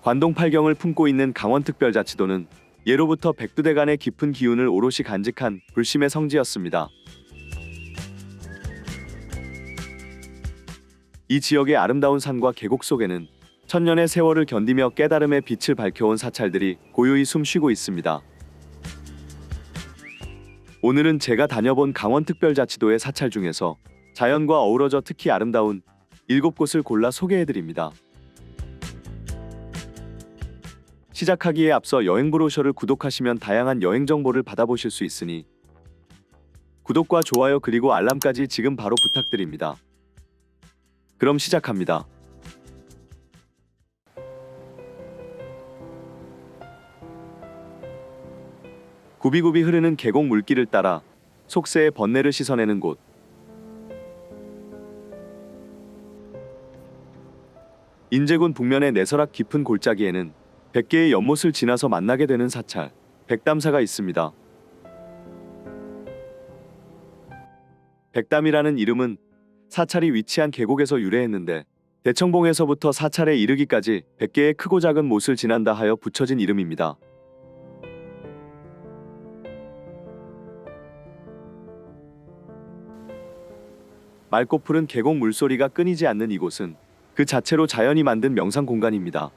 관동 팔경을 품고 있는 강원특별자치도는 예로부터 백두대간의 깊은 기운을 오롯이 간직한 불심의 성지였습니다. 이 지역의 아름다운 산과 계곡 속에는 천년의 세월을 견디며 깨달음의 빛을 밝혀온 사찰들이 고요히 숨쉬고 있습니다. 오늘은 제가 다녀본 강원특별자치도의 사찰 중에서 자연과 어우러져 특히 아름다운 7곳을 골라 소개해드립니다. 시작하기에 앞서 여행 브로셔를 구독하시면 다양한 여행 정보를 받아보실 수 있으니 구독과 좋아요 그리고 알람까지 지금 바로 부탁드립니다. 그럼 시작합니다. 굽이굽이 흐르는 계곡 물길을 따라 속세의 번뇌를 씻어내는 곳. 인제군 북면의 내설악 깊은 골짜기에는 100개의 연못을 지나서 만나게 되는 사찰, 백담사가 있습니다. 백담이라는 이름은 사찰이 위치한 계곡에서 유래했는데 대청봉에서부터 사찰에 이르기까지 100개의 크고 작은 못을 지난다 하여 붙여진 이름입니다. 맑고 푸른 계곡 물소리가 끊이지 않는 이곳은 그 자체로 자연이 만든 명상 공간입니다.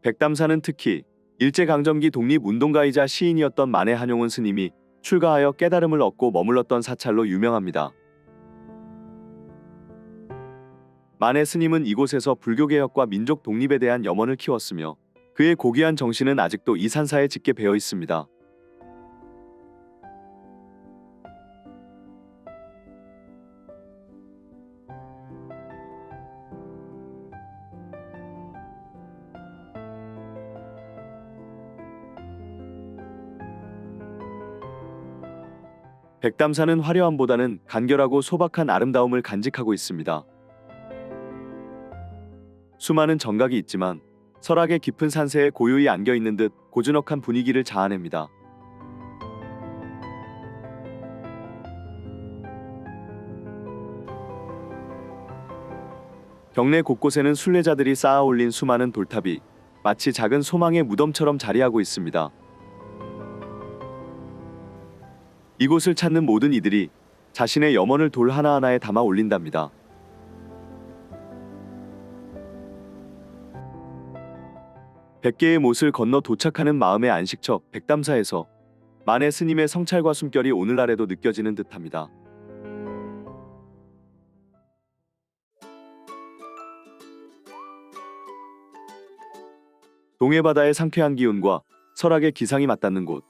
백담사는 특히 일제강점기 독립운동가이자 시인이었던 만해 한용운 스님이 출가하여 깨달음을 얻고 머물렀던 사찰로 유명합니다. 만해 스님은 이곳에서 불교개혁과 민족 독립에 대한 염원을 키웠으며 그의 고귀한 정신은 아직도 이 산사에 짙게 배어 있습니다. 백담사는 화려함보다는 간결하고 소박한 아름다움을 간직하고 있습니다. 수많은 정각이 있지만 설악의 깊은 산세에 고요히 안겨있는 듯 고즈넉한 분위기를 자아냅니다. 경내 곳곳에는 순례자들이 쌓아올린 수많은 돌탑이 마치 작은 소망의 무덤처럼 자리하고 있습니다. 이곳을 찾는 모든 이들이 자신의 염원을 돌 하나하나에 담아 올린답니다. 백 개의 못을 건너 도착하는 마음의 안식처 백담사에서 만해 스님의 성찰과 숨결이 오늘날에도 느껴지는 듯합니다. 동해바다의 상쾌한 기운과 설악의 기상이 맞닿는 곳.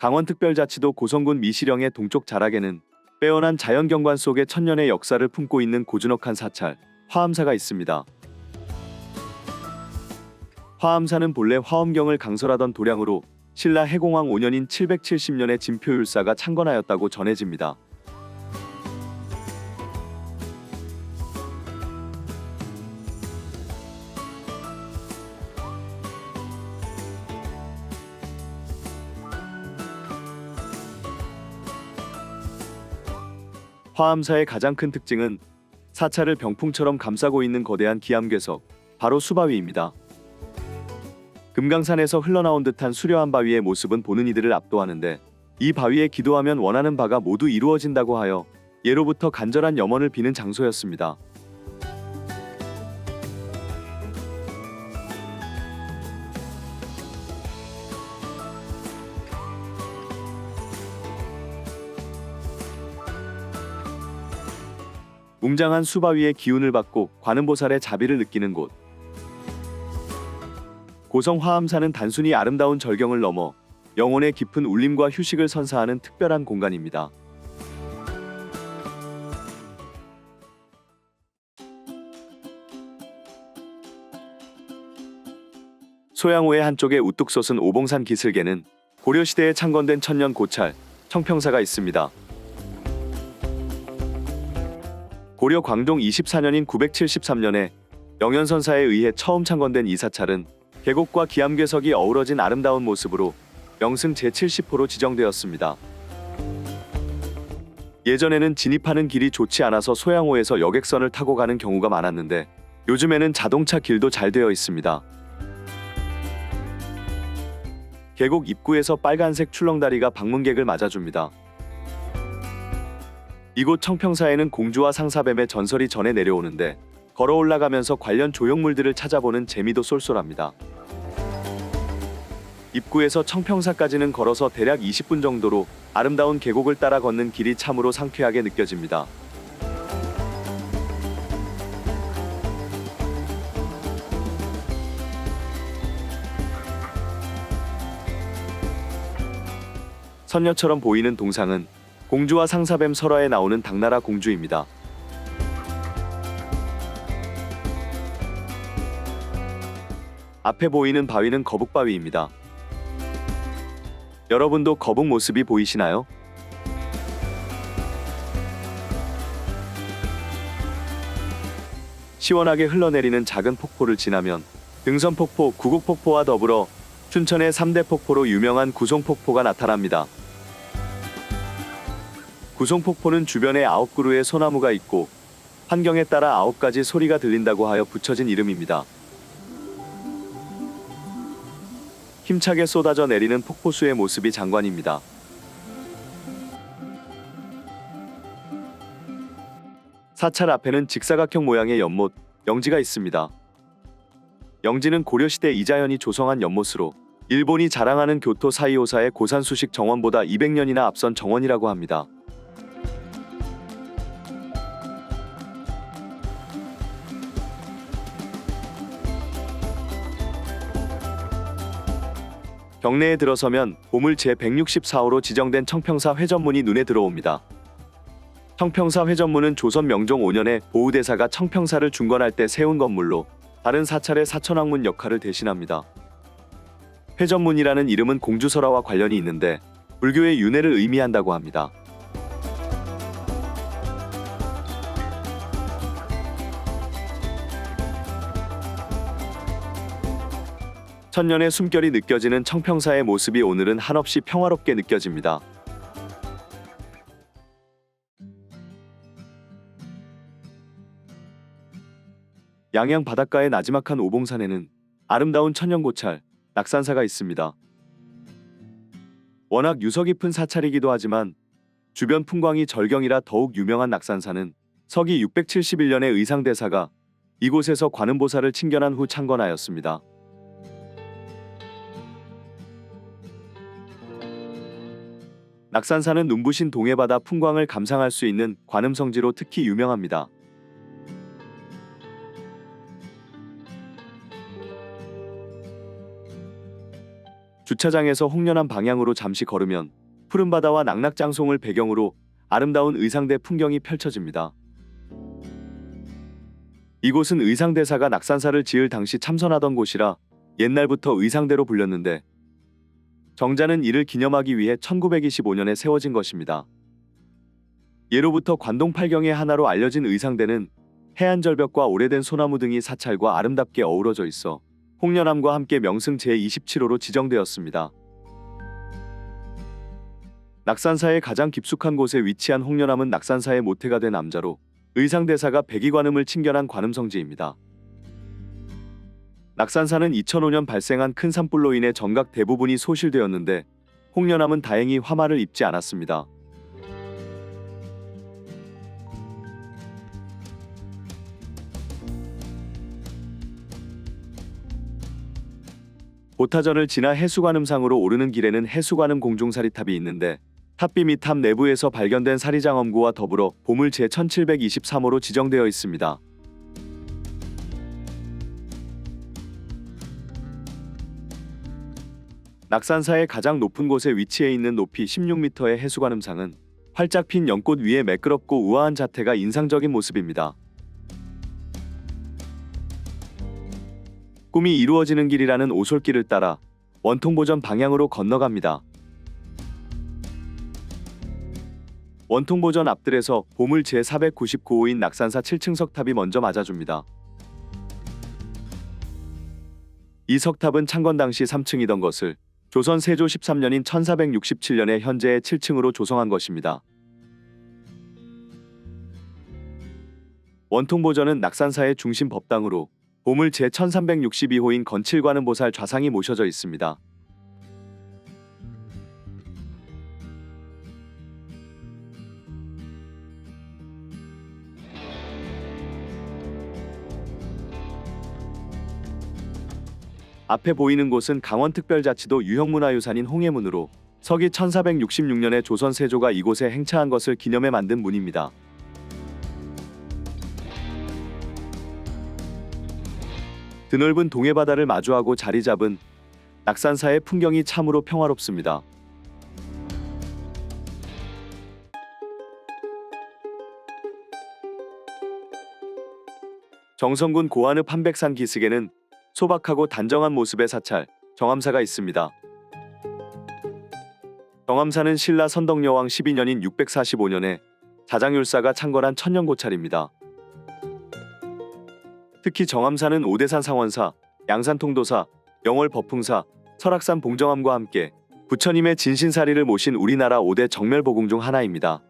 강원특별자치도 고성군 미시령의 동쪽 자락에는 빼어난 자연경관 속에 천년의 역사를 품고 있는 고즈넉한 사찰, 화엄사가 있습니다. 화엄사는 본래 화엄경을 강설하던 도량으로 신라 해공왕 5년인 770년에 진표율사가 창건하였다고 전해집니다. 화엄사의 가장 큰 특징은 사찰을 병풍처럼 감싸고 있는 거대한 기암괴석, 바로 수바위입니다. 금강산에서 흘러나온 듯한 수려한 바위의 모습은 보는 이들을 압도하는데 이 바위에 기도하면 원하는 바가 모두 이루어진다고 하여 예로부터 간절한 염원을 비는 장소였습니다. 웅장한 수바위의 기운을 받고 관음보살의 자비를 느끼는 곳. 고성 화엄사는 단순히 아름다운 절경을 넘어 영혼의 깊은 울림과 휴식을 선사하는 특별한 공간입니다. 소양호의 한쪽에 우뚝 솟은 오봉산 기슭에는 고려시대에 창건된 천년 고찰, 청평사가 있습니다. 고려 광종 24년인 973년에 영현선사에 의해 처음 창건된 이 사찰은 계곡과 기암괴석이 어우러진 아름다운 모습으로 명승 제70호로 지정되었습니다. 예전에는 진입하는 길이 좋지 않아서 소양호에서 여객선을 타고 가는 경우가 많았는데 요즘에는 자동차 길도 잘 되어 있습니다. 계곡 입구에서 빨간색 출렁다리가 방문객을 맞아줍니다. 이곳 청평사에는 공주와 상사뱀의 전설이 전해 내려오는데 걸어 올라가면서 관련 조형물들을 찾아보는 재미도 쏠쏠합니다. 입구에서 청평사까지는 걸어서 대략 20분 정도로 아름다운 계곡을 따라 걷는 길이 참으로 상쾌하게 느껴집니다. 선녀처럼 보이는 동상은 공주와 상사뱀 설화에 나오는 당나라 공주입니다. 앞에 보이는 바위는 거북바위입니다. 여러분도 거북 모습이 보이시나요? 시원하게 흘러내리는 작은 폭포를 지나면 등선폭포, 구곡폭포와 더불어 춘천의 3대 폭포로 유명한 구송폭포가 나타납니다. 구송폭포는 주변에 9그루의 소나무가 있고 환경에 따라 9가지 소리가 들린다고 하여 붙여진 이름입니다. 힘차게 쏟아져 내리는 폭포수의 모습이 장관입니다. 사찰 앞에는 직사각형 모양의 연못, 영지가 있습니다. 영지는 고려시대 이자연이 조성한 연못으로 일본이 자랑하는 교토 사이오사의 고산수식 정원보다 200년이나 앞선 정원이라고 합니다. 경내에 들어서면 보물 제164호로 지정된 청평사 회전문이 눈에 들어옵니다. 청평사 회전문은 조선 명종 5년에 보우대사가 청평사를 중건할 때 세운 건물로 다른 사찰의 사천왕문 역할을 대신합니다. 회전문이라는 이름은 공주설화와 관련이 있는데 불교의 윤회를 의미한다고 합니다. 천년의 숨결이 느껴지는 청평사의 모습이 오늘은 한없이 평화롭게 느껴집니다. 양양 바닷가의 나지막한 오봉산에는 아름다운 천연고찰, 낙산사가 있습니다. 워낙 유서 깊은 사찰이기도 하지만 주변 풍광이 절경이라 더욱 유명한 낙산사는 서기 671년에 의상대사가 이곳에서 관음보살을 칭견한 후 창건하였습니다. 낙산사는 눈부신 동해바다 풍광을 감상할 수 있는 관음성지로 특히 유명합니다. 주차장에서 홍련암 방향으로 잠시 걸으면 푸른 바다와 낙낙장송을 배경으로 아름다운 의상대 풍경이 펼쳐집니다. 이곳은 의상대사가 낙산사를 지을 당시 참선하던 곳이라 옛날부터 의상대로 불렸는데 정자는 이를 기념하기 위해 1925년에 세워진 것입니다. 예로부터 관동 8경의 하나로 알려진 의상대는 해안절벽과 오래된 소나무 등이 사찰과 아름답게 어우러져 있어 홍련암과 함께 명승 제27호로 지정되었습니다. 낙산사의 가장 깊숙한 곳에 위치한 홍련암은 낙산사의 모태가 된 암자로 의상대사가 백이관음을 칭견한 관음성지입니다. 낙산사는 2005년 발생한 큰 산불로 인해 정각 대부분이 소실되었는데 홍련암은 다행히 화마를 입지 않았습니다. 보타전을 지나 해수관음상으로 오르는 길에는 해수관음 공중사리탑이 있는데 탑비 및 탑 내부에서 발견된 사리장엄구와 더불어 보물 제1723호로 지정되어 있습니다. 낙산사의 가장 높은 곳에 위치해 있는 높이 16m의 해수관음상은 활짝 핀 연꽃 위에 매끄럽고 우아한 자태가 인상적인 모습입니다. 꿈이 이루어지는 길이라는 오솔길을 따라 원통보전 방향으로 건너갑니다. 원통보전 앞들에서 보물 제499호인 낙산사 7층 석탑이 먼저 맞아줍니다. 이 석탑은 창건 당시 3층이던 것을 조선 세조 13년인 1467년에 현재의 7층으로 조성한 것입니다. 원통보전은 낙산사의 중심 법당으로 보물 제1362호인 건칠관음보살 좌상이 모셔져 있습니다. 앞에 보이는 곳은 강원특별자치도 유형문화유산인 홍해문으로 서기 1466년에 조선 세조가 이곳에 행차한 것을 기념해 만든 문입니다. 드넓은 동해바다를 마주하고 자리 잡은 낙산사의 풍경이 참으로 평화롭습니다. 정선군 고한읍 한백산 기슭에는 소박하고 단정한 모습의 사찰, 정암사가 있습니다. 정암사는 신라 선덕여왕 12년인 645년에 자장율사가 창건한 천년고찰입니다. 특히 정암사는 오대산 상원사, 양산 통도사, 영월 법풍사, 설악산 봉정암과 함께 부처님의 진신사리를 모신 우리나라 5대 정멸보궁 중 하나입니다.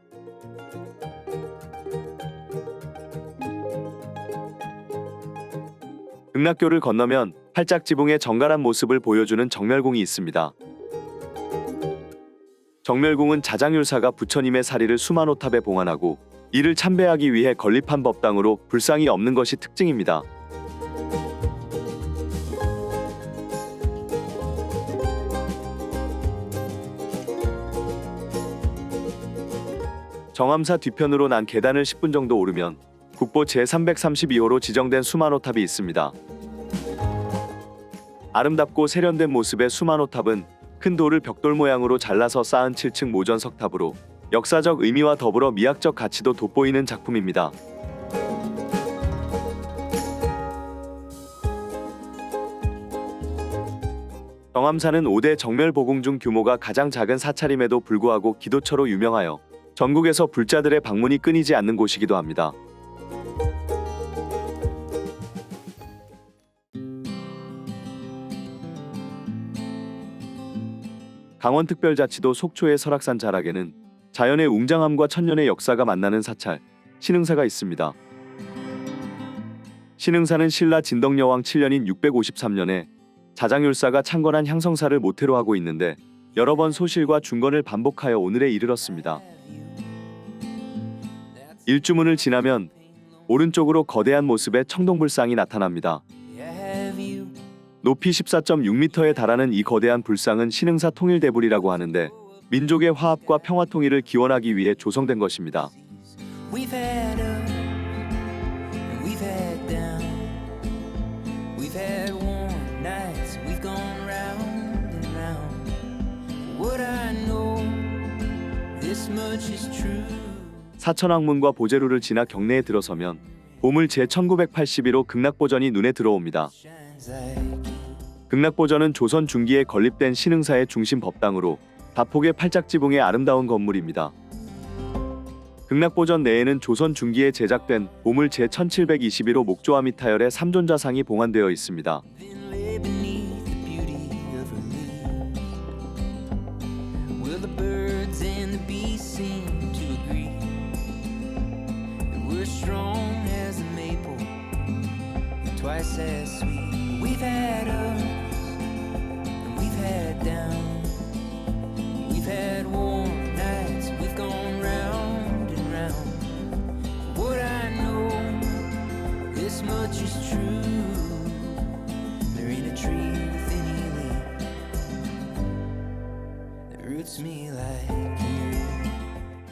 극락교를 건너면 팔짝지붕의 정갈한 모습을 보여주는 정멸궁이 있습니다. 정멸궁은 자장율사가 부처님의 사리를 수만호탑에 봉안하고 이를 참배하기 위해 건립한 법당으로 불상이 없는 것이 특징입니다. 정암사 뒤편으로 난 계단을 10분 정도 오르면 국보 제332호로 지정된 수만호탑이 있습니다. 아름답고 세련된 모습의 수만호탑은 큰 돌을 벽돌 모양으로 잘라서 쌓은 7층 모전 석탑으로 역사적 의미와 더불어 미학적 가치도 돋보이는 작품입니다. 정암사는 5대 정멸보궁 중 규모가 가장 작은 사찰임에도 불구하고 기도처로 유명하여 전국에서 불자들의 방문이 끊이지 않는 곳이기도 합니다. 강원특별자치도 속초의 설악산 자락에는 자연의 웅장함과 천년의 역사가 만나는 사찰, 신흥사가 있습니다. 신흥사는 신라 진덕여왕 7년인 653년에 자장율사가 창건한 향성사를 모태로 하고 있는데 여러 번 소실과 중건을 반복하여 오늘에 이르렀습니다. 일주문을 지나면 오른쪽으로 거대한 모습의 청동불상이 나타납니다. 높이 14.6m에 달하는 이 거대한 불상은 신흥사 통일대불이라고 하는데 민족의 화합과 평화 통일을 기원하기 위해 조성된 것입니다. 사천왕문과 보제루를 지나 경내에 들어서면 보물 제1981호 극락보전이 눈에 들어옵니다. 극락보전은 조선 중기에 건립된 신흥사의 중심 법당으로 다폭의 팔짝지붕의 아름다운 건물입니다. 극락보전 내에는 조선 중기에 제작된 보물 제1721호 목조아미타열의 삼존자상이 봉안되어 있습니다.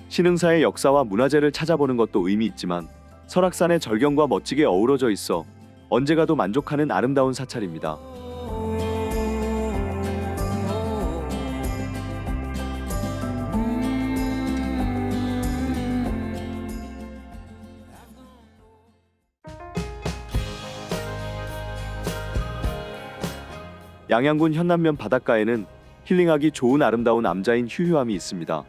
신흥사의 역사와 문화재를 찾아보는 것도 의미 있지만 설악산의 절경과 멋지게 어우러져 있어 언제 가도 만족하는 아름다운 사찰입니다. 양양군 현남면 바닷가에는 힐링하기 좋은 아름다운 암자인 휴휴암이 있습니다.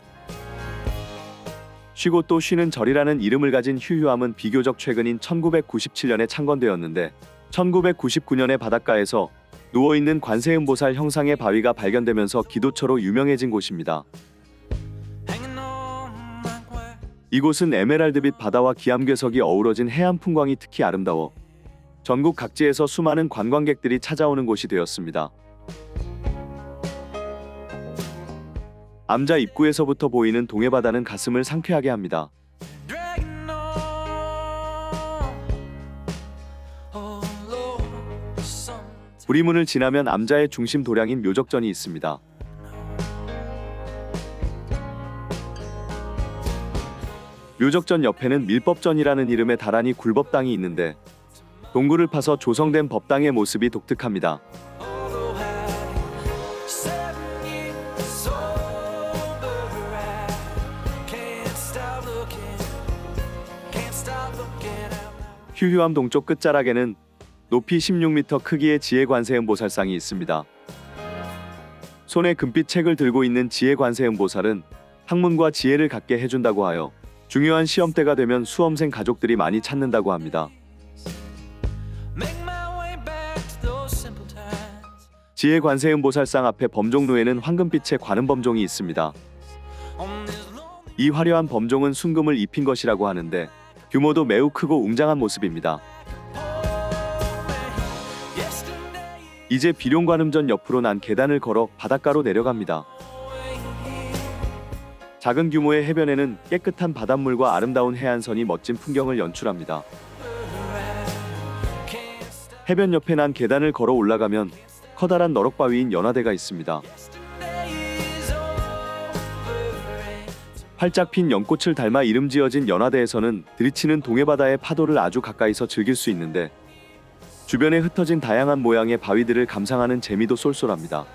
쉬고 또 쉬는 절이라는 이름을 가진 휴휴암은 비교적 최근인 1997년에 창건되었는데 1999년에 바닷가에서 누워있는 관세음보살 형상의 바위가 발견되면서 기도처로 유명해진 곳입니다. 이곳은 에메랄드빛 바다와 기암괴석이 어우러진 해안 풍광이 특히 아름다워 전국 각지에서 수많은 관광객들이 찾아오는 곳이 되었습니다. 암자 입구에서부터 보이는 동해바다는 가슴을 상쾌하게 합니다. 부리문을 지나면 암자의 중심 도량인 묘적전이 있습니다. 묘적전 옆에는 밀법전이라는 이름의 다란이 굴법당이 있는데 동굴을 파서 조성된 법당의 모습이 독특합니다. 휴휴암 동쪽 끝자락에는 높이 16m 크기의 지혜관세음보살상이 있습니다. 손에 금빛 책을 들고 있는 지혜관세음보살은 학문과 지혜를 갖게 해준다고 하여 중요한 시험때가 되면 수험생 가족들이 많이 찾는다고 합니다. 지혜관세음보살상 앞에 범종루에는 황금빛의 관음범종이 있습니다. 이 화려한 범종은 순금을 입힌 것이라고 하는데 규모도 매우 크고 웅장한 모습입니다. 이제 비룡관음전 옆으로 난 계단을 걸어 바닷가로 내려갑니다. 작은 규모의 해변에는 깨끗한 바닷물과 아름다운 해안선이 멋진 풍경을 연출합니다. 해변 옆에 난 계단을 걸어 올라가면 커다란 너럭바위인 연화대가 있습니다. 활짝 핀 연꽃을 닮아 이름 지어진 연화대에서는 들이치는 동해바다의 파도를 아주 가까이서 즐길 수 있는데 주변에 흩어진 다양한 모양의 바위들을 감상하는 재미도 쏠쏠합니다.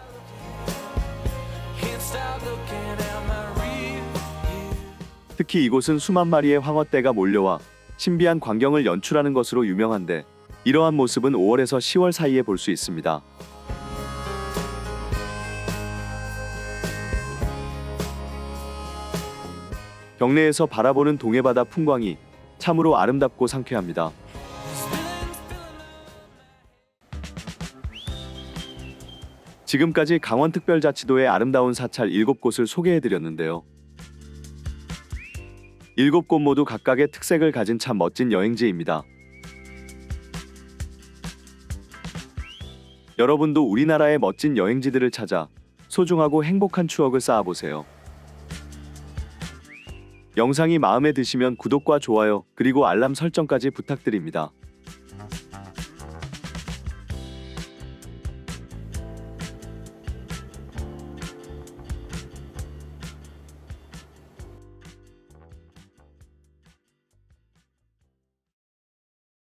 특히 이곳은 수만 마리의 황어떼가 몰려와 신비한 광경을 연출하는 것으로 유명한데 이러한 모습은 5월에서 10월 사이에 볼 수 있습니다. 경내에서 바라보는 동해바다 풍광이 참으로 아름답고 상쾌합니다. 지금까지 강원특별자치도의 아름다운 사찰 7곳을 소개해드렸는데요. 7곳 모두 각각의 특색을 가진 참 멋진 여행지입니다. 여러분도 우리나라의 멋진 여행지들을 찾아 소중하고 행복한 추억을 쌓아보세요. 영상이 마음에 드시면 구독과 좋아요 그리고 알람 설정까지 부탁드립니다.